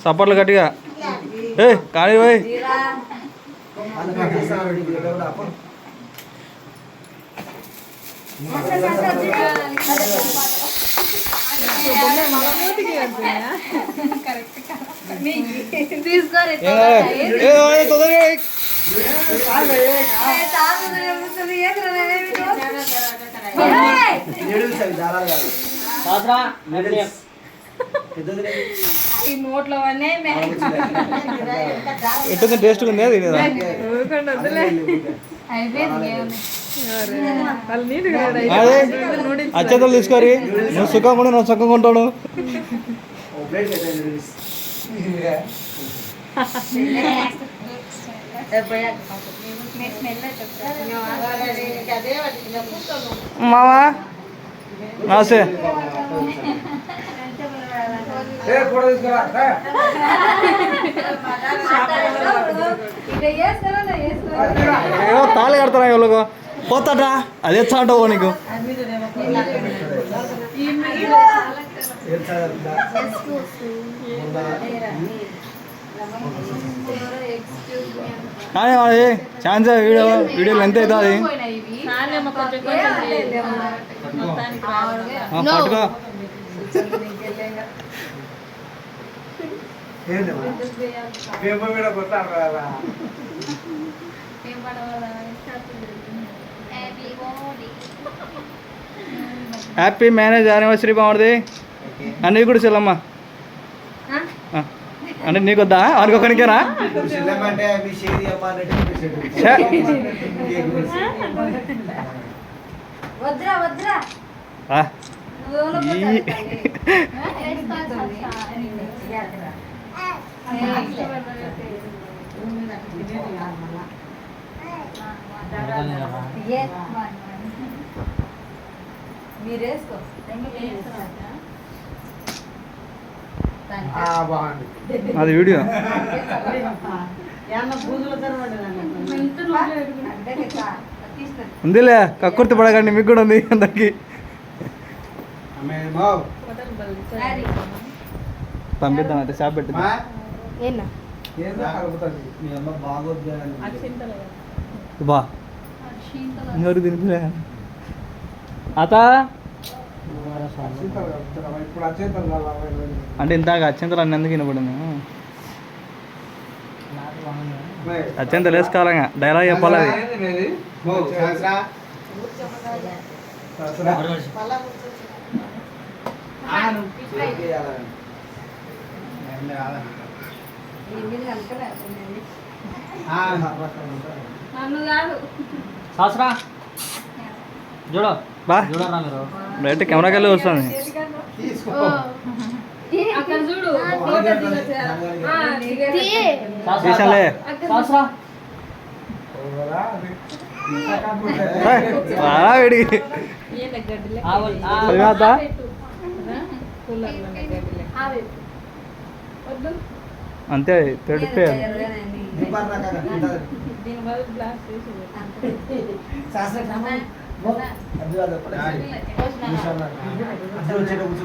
సపోర్ట్లు గట్టిగా ఏ కానీ పోయి ఎట్టుంది టేస్ట్ ఉంది అది అచ్చేతలు తీసుకోరి నువ్వు సుఖం కూడా నువ్వు సుఖంగా ఉంటాడు మావా నమస్తే ఏమో తాళి కడతారా ఎవరికి పోతాడా అదే చాంటావు నీకు కానీ అది ఛాన్స్ వీడియోలు ఎంత అవుతుంది పట్టుకో హ్యాపీ మ్యారేజ్ యానివర్సరీ బాగుంది అన్నీ కూడా చెల్లమ్మా అంటే నీకు వద్దా అనుకోకనికేనా అది వీడియో ఉందిలే కక్కుర్తి పడకండి మీకు కూడా ఉంది అందరికి పంపిద్దాం అయితే షాప్ పెట్టి బా ఇంకొకటి తినిపిలే అత అంటే ఇందాక అత్యంతలు అన్ని ఎందుకు వినపడింది అత్యంతలు వేసుకోవాలంగా డైలాగ్ చెప్పాలి చూడు బా బయట కెమెరాకి వెళ్ళి వస్తుంది తీసాలే వేడికి అంతే తెడిపోయారు